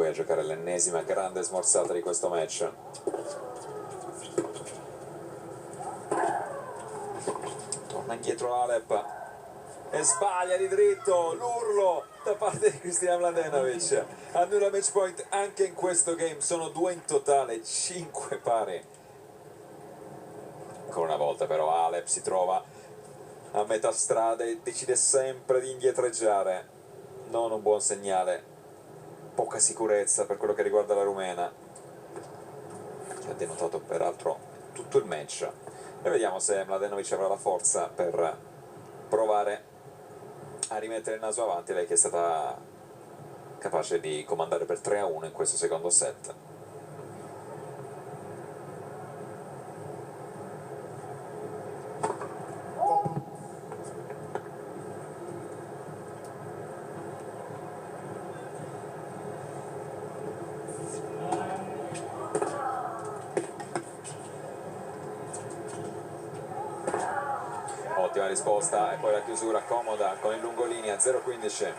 poi a giocare l'ennesima grande smorzata di questo match. Torna indietro Alep e sbaglia di dritto, l'urlo da parte di Kristina Mladenovic. Annulla match point anche in questo game, sono 2 in totale, 5 pari. Ancora una volta però Alep si trova a metà strada e decide sempre di indietreggiare, non un buon segnale, poca sicurezza per quello che riguarda la rumena, che ha denotato peraltro tutto il match. E vediamo se Mladenovic avrà la forza per provare a rimettere il naso avanti, lei che è stata capace di comandare per 3-1 in questo secondo set. Ottima risposta e poi la chiusura comoda con il lungolinea 0-15.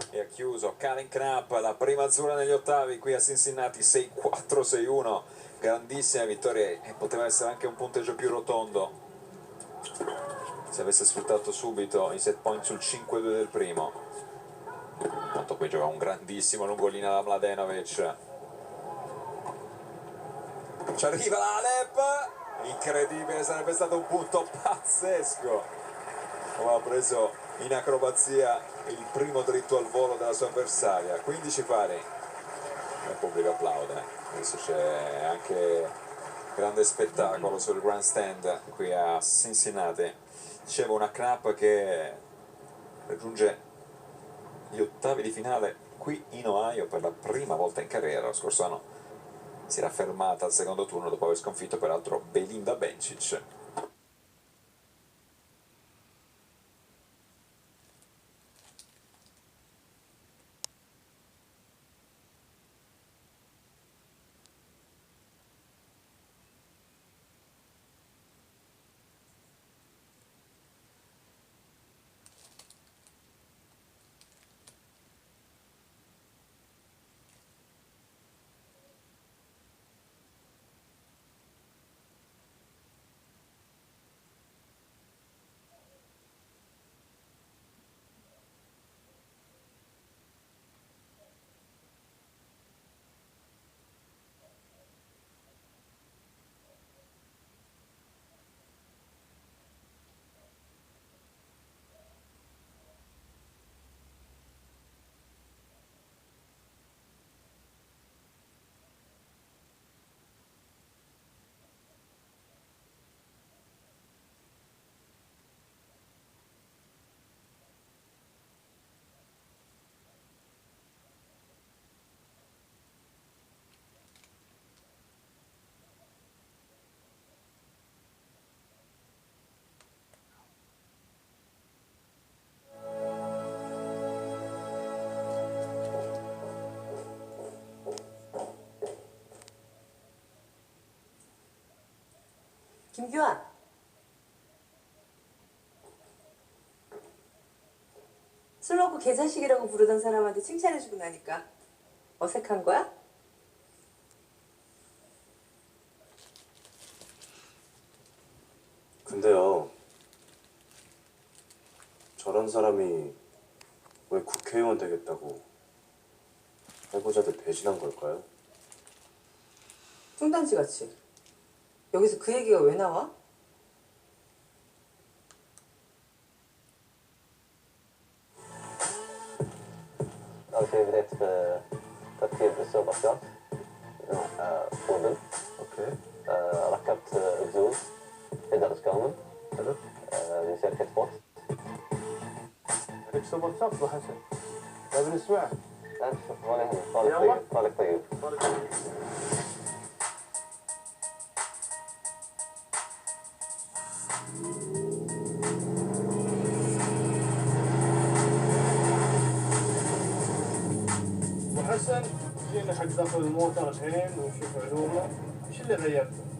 E ha chiuso Karen Knapp, la prima azzurra negli ottavi qui a Cincinnati, 6-4, 6-1, grandissima vittoria e poteva essere anche un punteggio più rotondo se avesse sfruttato subito i set point sul 5-2 del primo. Intanto qui gioca un grandissimo lungolina da Mladenovic, ci arriva l'Alep, incredibile, sarebbe stato un punto pazzesco, ha preso in acrobazia il primo dritto al volo della sua avversaria. 15 pari, il pubblico applaude, adesso c'è anche grande spettacolo sul grandstand qui a Cincinnati. Dicevo, una Knapp che raggiunge gli ottavi di finale qui in Ohio per la prima volta in carriera. Lo scorso anno si era fermata al secondo turno dopo aver sconfitto peraltro Belinda Bencic. 김규환, 술 먹고 개자식이라고 부르던 사람한테 칭찬해주고 나니까 어색한 거야? 근데요, 저런 사람이 왜 국회의원 되겠다고 해보자들 배신한 걸까요? 뚱딴지 같이. 여기서 그 얘기가 왜 나와? Oké, we dit تركيب السوبر فودن. Oké. ركبت اكزوز إدارة كامل حلو. من شركة فورد. هيك سوبر شاطر حسن. لا بنسمع. لا شوف ولا يهمك، طالق طيب. طالق طيب. 실내 가지다가 모터가 돼 놓으시고 이러면 실내가 예쁘.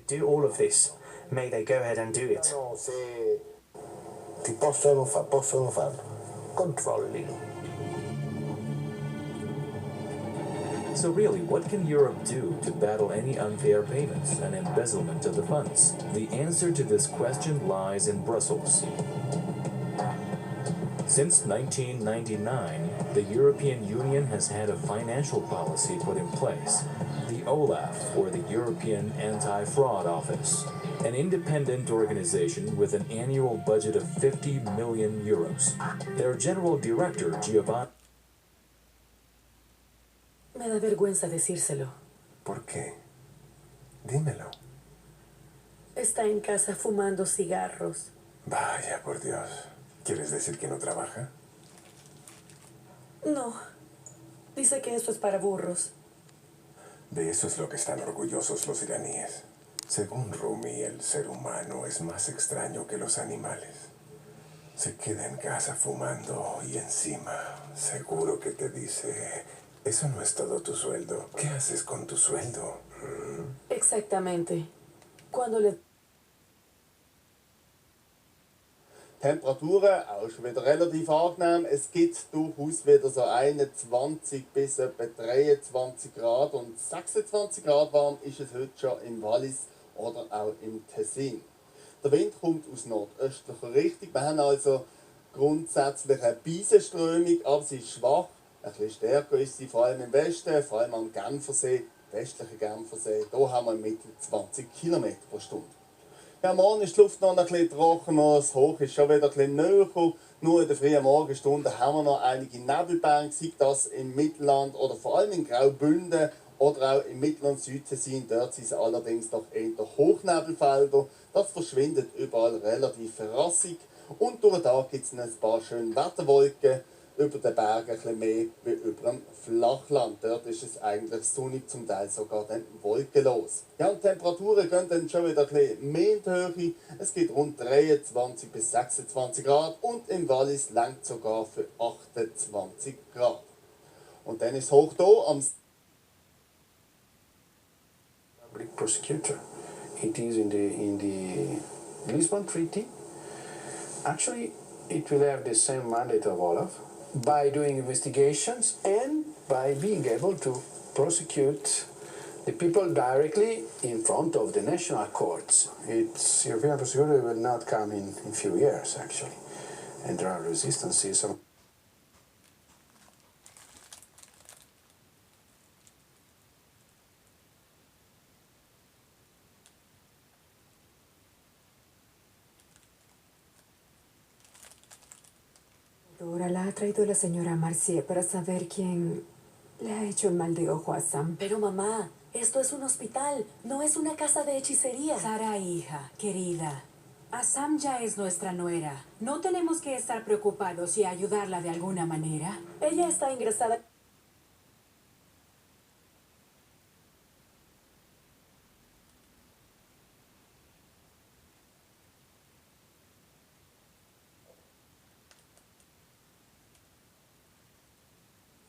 Do all of this. May they go ahead and do it. No, se ti possono farlo. Controllilo. So really, what can Europe do to battle any unfair payments and embezzlement of the funds? The answer to this question lies in Brussels. Since 1999, the European Union has had a financial policy put in place, the OLAF, or the European Anti-Fraud Office, an independent organization with an annual budget of 50 million euros. Their general director, Giovanni... Me da vergüenza decírselo. ¿Por qué? Dímelo. Está en casa fumando cigarros. Vaya, por Dios. ¿Quieres decir que no trabaja? No. Dice que eso es para burros. De eso es lo que están orgullosos los iraníes. Según Rumi, el ser humano es más extraño que los animales. Se queda en casa fumando y encima seguro que te dice, eso no es todo tu sueldo. ¿Qué haces con tu sueldo? Exactamente. Cuando le... Temperaturen auch schon wieder relativ angenehm. Es gibt durchaus wieder so 21 bis etwa 23 Grad und 26 Grad warm ist es heute schon im Wallis oder auch im Tessin. Der Wind kommt aus nordöstlicher Richtung. Wir haben also grundsätzlich eine Beisenströmung, aber sie ist schwach. Ein bisschen stärker ist sie vor allem im Westen, vor allem am Genfersee, westlichen Genfersee. Hier haben wir im Mittel 20 km pro Stunde. Ja, morgen ist die Luft noch ein bisschen trockener, das Hoch ist schon wieder ein bisschen näher. Nur in den frühen Morgenstunden haben wir noch einige Nebelberge, sei das im Mittelland oder vor allem in Graubünden oder auch im Mittel- und Südtessin. Dort sind es allerdings noch eher Hochnebelfelder. Das verschwindet überall relativ rassig. Und durch den Tag gibt es ein paar schöne Wetterwolken. Über den Bergen ein bisschen mehr wie über dem Flachland. Dort ist es eigentlich sonnig, zum Teil sogar dann wolkenlos. Ja, und die Temperaturen gehen dann schon wieder ein bisschen mehr in die Höhe. Es gibt rund 23 bis 26 Grad und im Wallis langt sogar für 28 Grad. Und dann ist es hoch hier am Public prosecutor. It is in the Lisbon Treaty. Actually, it will have the same mandate of Olaf, by doing investigations and by being able to prosecute the people directly in front of the national courts. Its European prosecutor will not come in a few years, actually, and there are resistances. Ahora la ha traído la señora Marcie para saber quién le ha hecho el mal de ojo a Sam. Pero mamá, esto es un hospital, no es una casa de hechicería. Sara, hija, querida, Sam ya es nuestra nuera. ¿No tenemos que estar preocupados y ayudarla de alguna manera? Ella está ingresada.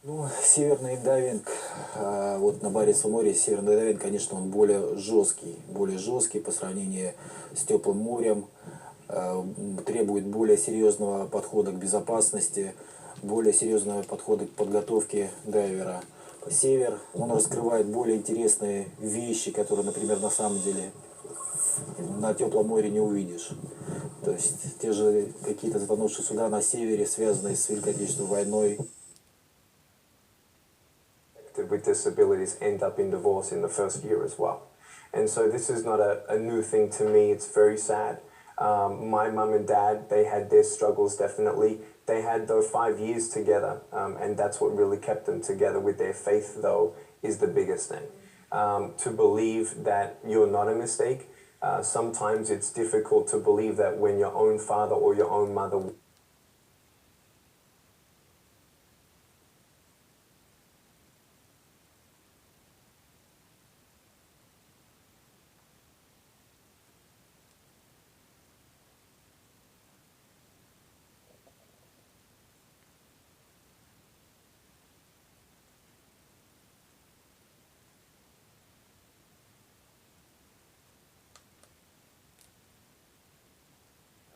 Ну, северный дайвинг, вот на Баренцевом море северный дайвинг, конечно, он более жесткий по сравнению с теплым морем, требует более серьезного подхода к безопасности, более серьезного подхода к подготовке дайвера. Север, он раскрывает более интересные вещи, которые, например, на самом деле на теплом море не увидишь. То есть те же какие-то затонувшие суда на севере, связанные с Великой Отечественной войной. With disabilities end up in divorce in the first year as well. And so this is not a new thing to me. It's very sad. My mum and dad, they had their struggles definitely. They had those 5 years together, and that's what really kept them together. With their faith, though, is the biggest thing. To believe that you're not a mistake. Sometimes it's difficult to believe that when your own father or your own mother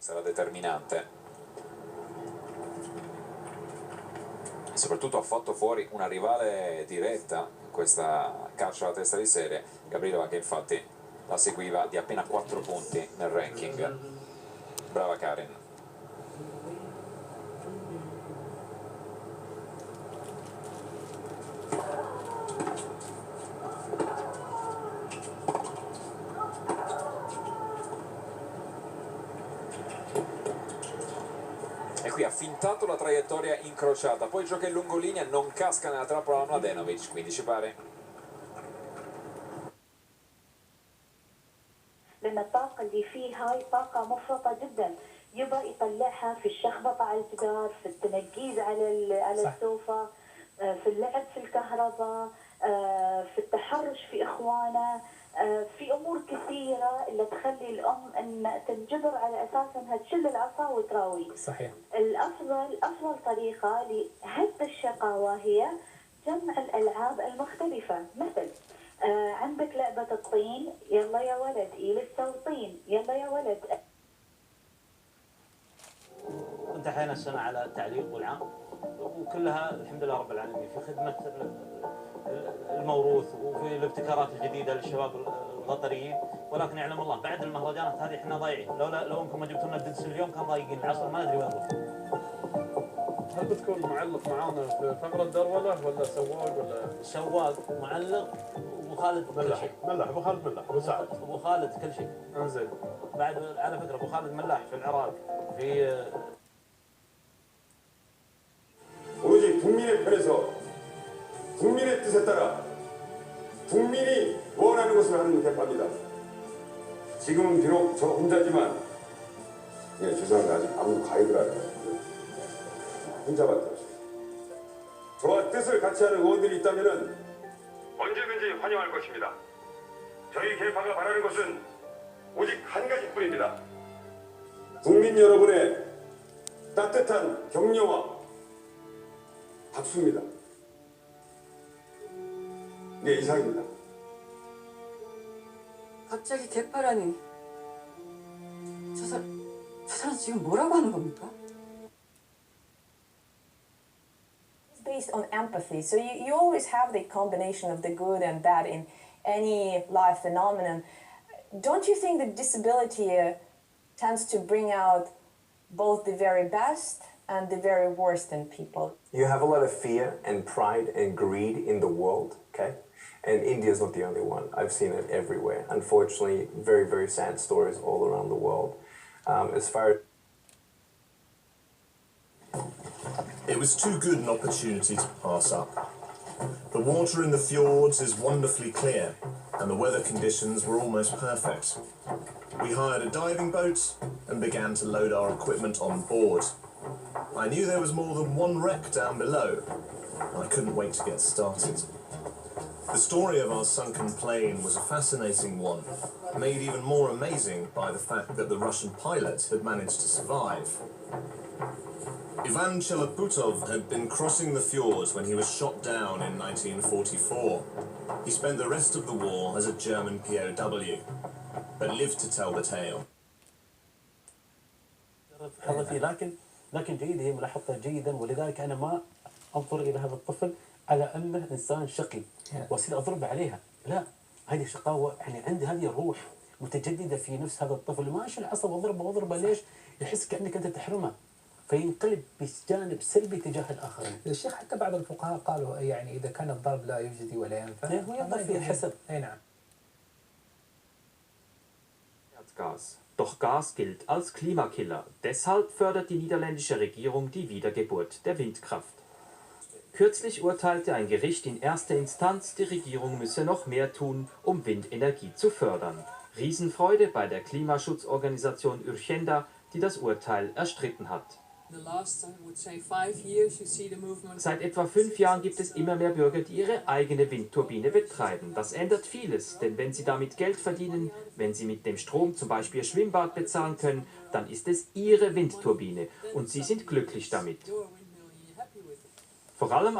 sarà determinante. E soprattutto ha fatto fuori una rivale diretta in questa caccia alla testa di serie, Gabrilova, che infatti la seguiva di appena 4 punti nel ranking. Brava Karin. E qui ha fintato la traiettoria incrociata, poi gioca in lungolinea, non casca nella trappola Mladenovic, 15 pari. لأن الطاقة اللي فيه هاي طاقة مفرطة جدا، يبغى يطلعها في الشخبطة على الجدار، في التنقيز على السوفة، في اللعب في الكهرباء، في التحرش في إخوانه، في أمور كثيرة اللي تخلي الأم أن تنجبر على أساس أنها تشل العصا وتراوي. صحيح. أفضل طريقة لهد الشقاوة هي جمع الألعاب المختلفة، مثل عندك لعبة الطين، يلا يا ولد لسه طين، يلا يا ولد. انتهينا السنة على التعليق والعام، وكلها الحمد لله رب العالمين في خدمة الموروث وفي الابتكارات الجديدة للشباب القطريين، ولكن يعلم الله بعد المهرجانات هذه احنا ضايعين، لو انكم ما جبتوا لنا الددس اليوم كان ضايقين العصر ما ندري وين نروح. هل بتكون معلق معانا في فقرة درولة ولا سواق ولا؟ سواق، معلق، ابو خالد كل شيء. ملاح، ابو خالد ملاح، ابو سعد. ابو خالد كل شيء. انزين. بعد على فكرة ابو خالد ملاح في العراق في 오직 국민의 편에서 국민의 뜻에 따라 국민이 원하는 것을 하는 개파입니다. 지금은 비록 저 혼자지만 죄송한데 아직 아무도 가입을 안 해요. 혼자밖에 없어요. 저와 뜻을 같이 하는 의원들이 있다면 언제든지 환영할 것입니다. 저희 개파가 바라는 것은 오직 한 가지뿐입니다. 국민 여러분의 따뜻한 격려와 박수입니다. 네, 이상입니다. 갑자기 개파라니. 저 사람 지금 뭐라고 하는 겁니까? It's based on empathy. So you always have the combination of the good and bad in any life phenomenon. Don't you think that disability tends to bring out both the very best and the very worst in people? You have a lot of fear and pride and greed in the world, okay? And India's not the only one. I've seen it everywhere. Unfortunately, very, very sad stories all around the world. As far as it was too good an opportunity to pass up. The water in the fjords is wonderfully clear, and the weather conditions were almost perfect. We hired a diving boat and began to load our equipment on board. I knew there was more than one wreck down below, and I couldn't wait to get started. The story of our sunken plane was a fascinating one, made even more amazing by the fact that the Russian pilot had managed to survive. Ivan Cheloputov had been crossing the fjords when he was shot down in 1944. He spent the rest of the war as a German POW, but lived to tell the tale. لكن جيد، هي ملاحظة جيدا، ولذلك أنا ما أنظر إلى هذا الطفل على أنه إنسان شقي وأصير أضرب عليها، لا، هذه شقاوة، يعني عندي هذه الروح متجددة في نفس هذا الطفل، ما أشيل العصا وأضربه ليش؟ يحس كأنك أنت تحرمه، فينقلب بجانب سلبي تجاه الآخرين. الشيخ حتى بعض الفقهاء قالوا يعني إذا كان الضرب لا يجدي ولا ينفع، هو ينظر في حسب. أي نعم. Doch Gas gilt als Klimakiller. Deshalb fördert die niederländische Regierung die Wiedergeburt der Windkraft. Kürzlich urteilte ein Gericht in erster Instanz, die Regierung müsse noch mehr tun, um Windenergie zu fördern. Riesenfreude bei der Klimaschutzorganisation Urgenda, die das Urteil erstritten hat. Seit etwa 5 Jahren gibt es immer mehr Bürger, die ihre eigene Windturbine betreiben. Das ändert vieles, denn wenn sie damit Geld verdienen, wenn sie mit dem Strom zum Beispiel ihr Schwimmbad bezahlen können, dann ist es ihre Windturbine und sie sind glücklich damit. Vor allem